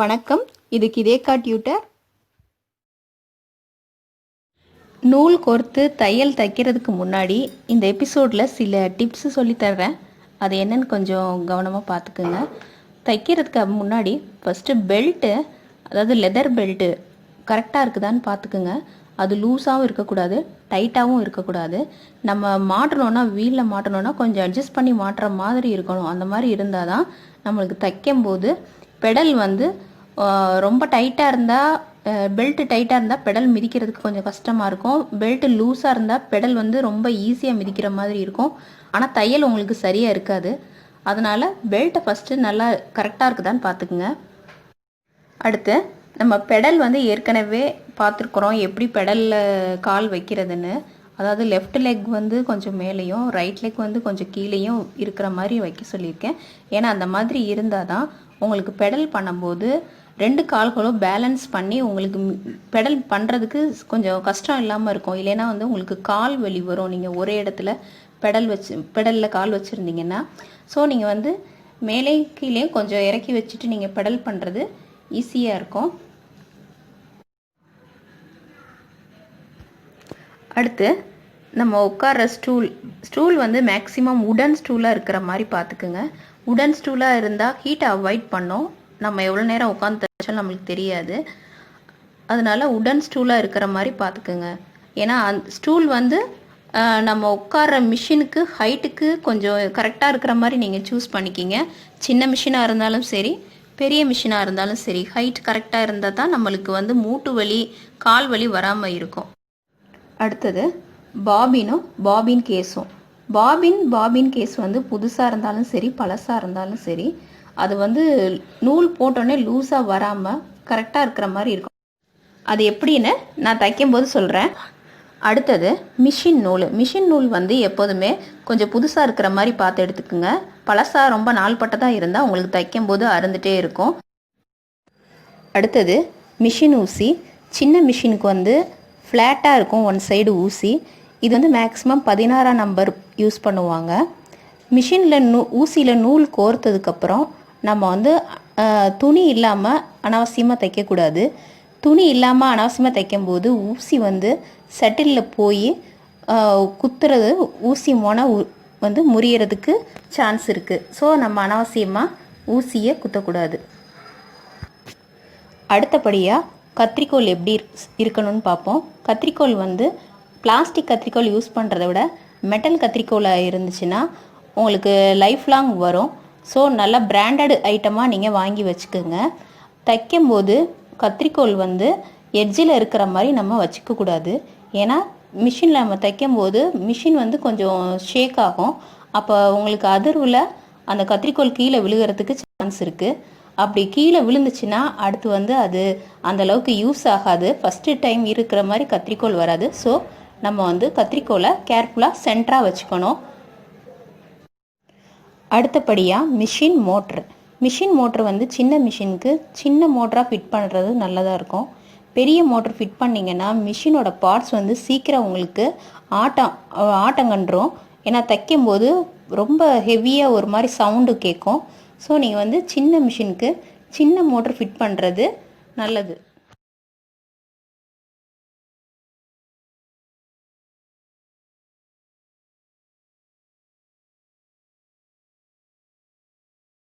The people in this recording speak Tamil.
வணக்கம், இது கிதேக்கா டியூட்டர். நூல் கோர்த்து தையல் தைக்கிறதுக்கு முன்னாடி இந்த எபிசோடில் சில டிப்ஸ் சொல்லித்தர்றேன். அது என்னன்னு கொஞ்சம் கவனமாக பார்த்துக்குங்க. தைக்கிறதுக்கு முன்னாடி ஃபஸ்ட்டு பெல்ட்டு, அதாவது லெதர் பெல்ட்டு கரெக்டாக இருக்குதான்னு பார்த்துக்குங்க. அது லூஸாகவும் இருக்கக்கூடாது, டைட்டாகவும் இருக்கக்கூடாது. நம்ம மாட்டணுன்னா, வீலில் மாட்டணுன்னா கொஞ்சம் அட்ஜஸ்ட் பண்ணி மாட்டுற மாதிரி இருக்கணும். அந்த மாதிரி இருந்தால் தான் நம்மளுக்கு தைக்கும்போது பெடல் வந்து ரொம்ப டைட்டாக இருந்தால், பெல்ட்டு டைட்டாக இருந்தால் பெடல் மிதிக்கிறதுக்கு கொஞ்சம் கஷ்டமாக இருக்கும். பெல்ட்டு லூஸாக இருந்தால் பெடல் வந்து ரொம்ப ஈஸியாக மிதிக்கிற மாதிரி இருக்கும். ஆனால் தையல் உங்களுக்கு சரியாக இருக்காது. அதனால் பெல்ட்டை ஃபஸ்ட்டு நல்லா கரெக்டாக இருக்குதான்னு பார்த்துக்குங்க. அடுத்து நம்ம பெடல் வந்து ஏற்கனவே பார்த்துருக்குறோம் எப்படி பெடலில் கால் வைக்கிறதுன்னு. அதாவது லெஃப்ட் லெக் வந்து கொஞ்சம் மேலேயும், ரைட் லெக் வந்து கொஞ்சம் கீழேயும் இருக்கிற மாதிரி வைக்க சொல்லியிருக்கேன். ஏன்னா அந்த மாதிரி இருந்தால் தான் உங்களுக்கு பெடல் பண்ணும்போது ரெண்டு கால்களும் பேலன்ஸ் பண்ணி உங்களுக்கு பெடல் பண்ணுறதுக்கு கொஞ்சம் கஷ்டம் இல்லாமல் இருக்கும். இல்லைன்னா வந்து உங்களுக்கு கால் வலி வரும். நீங்கள் ஒரே இடத்துல பெடலில் கால் வச்சுருந்தீங்கன்னா. ஸோ நீங்கள் வந்து மேலே கீழே கொஞ்சம் இறக்கி வச்சுட்டு நீங்கள் பெடல் பண்ணுறது ஈஸியாக இருக்கும். அடுத்து நம்ம உட்கார்ற ஸ்டூல் வந்து மேக்ஸிமம் உடன் ஸ்டூலாக இருக்கிற மாதிரி பார்த்துக்குங்க. உடன் ஸ்டூலாக இருந்தால் ஹீட்டை அவாய்ட் பண்ணோம். நம்ம எவ்வளோ நேரம் உட்காந்து தைச்சாலும் நம்மளுக்கு தெரியாது. அதனால உடன் ஸ்டூலாக இருக்கிற மாதிரி பார்த்துக்குங்க. ஏன்னா ஸ்டூல் வந்து நம்ம உட்கார்ற மிஷினுக்கு ஹைட்டுக்கு கொஞ்சம் கரெக்டாக இருக்கிற மாதிரி நீங்கள் சூஸ் பண்ணிக்கிங்க. சின்ன மிஷினாக இருந்தாலும் சரி, பெரிய மிஷினாக இருந்தாலும் சரி, ஹைட் கரெக்டாக இருந்தால் தான் நம்மளுக்கு வந்து மூட்டு வலி, கால் வலி வராமல் இருக்கும். அடுத்தது பாபின் கேஸும். பாபின் கேஸ் வந்து புதுசாக இருந்தாலும் சரி, பழசாக இருந்தாலும் சரி, அது வந்து நூல் போட்டோன்னே லூஸாக வராமல் கரெக்டாக இருக்கிற மாதிரி இருக்கும். அது எப்படின்னு நான் தைக்கும்போது சொல்கிறேன். அடுத்தது மிஷின் நூல் வந்து எப்போதுமே கொஞ்சம் புதுசாக இருக்கிற மாதிரி பார்த்து எடுத்துக்குங்க. பழசாக ரொம்ப நாள்பட்டதாக இருந்தால் உங்களுக்கு தைக்கும்போது அறுந்துகிட்டே இருக்கும். அடுத்தது மிஷின் ஊசி. சின்ன மிஷினுக்கு வந்து ஃப்ளாட்டாக இருக்கும் ஒன் சைடு ஊசி. இது வந்து மேக்ஸிமம் 16ஆம் நம்பர் யூஸ் பண்ணுவாங்க. மிஷினில் ஊசியில் நூல் கோர்த்ததுக்கப்புறம் நம்ம வந்து துணி இல்லாமல் அனாவசியமாக தைக்கக்கூடாது. துணி இல்லாமல் அனாவசியமாக தைக்கும்போது ஊசி வந்து செட்டிலில் போய் குத்துறது, ஊசி மொனை வந்து முறியறதுக்கு சான்ஸ் இருக்குது. ஸோ நம்ம அனாவசியமாக ஊசியை குத்தக்கூடாது. அடுத்தபடியாக கத்திரிக்கோல் எப்படி இருக்கணும்னு பார்ப்போம். கத்திரிக்கோல் வந்து பிளாஸ்டிக் கத்திரிக்கோல் யூஸ் பண்ணுறத விட மெட்டல் கத்திரிக்கோலாக இருந்துச்சுன்னா உங்களுக்கு லைஃப் லாங் வரும். ஸோ நல்லா பிராண்டட் ஐட்டமாக நீங்கள் வாங்கி வச்சுக்கோங்க. தைக்கும்போது கத்திரிக்கோல் வந்து எட்ஜில் இருக்கிற மாதிரி நம்ம வச்சுக்கக்கூடாது. ஏன்னா மிஷினில் நம்ம தைக்கும்போது மிஷின் வந்து கொஞ்சம் ஷேக் ஆகும். அப்போ உங்களுக்கு அதிர்வில் அந்த கத்திரிக்கோல் கீழே விழுகிறதுக்கு சான்ஸ் இருக்குது. அப்படி கீழே விழுந்துச்சுன்னா அடுத்து வந்து அது அந்தளவுக்கு யூஸ் ஆகாது. ஃபஸ்ட்டு டைம் இருக்கிற மாதிரி கத்திரிக்கோல் வராது. ஸோ நம்ம வந்து கத்திரிக்கோலை கேர்ஃபுல்லாக சென்டராக வச்சுக்கணும். அடுத்தபடியாக மிஷின் மோட்ரு வந்து சின்ன மிஷினுக்கு சின்ன மோட்டராக ஃபிட் பண்ணுறது நல்லதாக இருக்கும். பெரிய மோட்ரு ஃபிட் பண்ணிங்கன்னா மிஷினோட பார்ட்ஸ் வந்து சீக்கிரம் உங்களுக்கு ஆட்டங்கன்றும். ஏன்னா தைக்கும்போது ரொம்ப ஹெவியாக ஒரு மாதிரி சவுண்டு கேட்கும். ஸோ நீங்கள் வந்து சின்ன மிஷினுக்கு சின்ன மோட்ரு ஃபிட் பண்ணுறது நல்லது.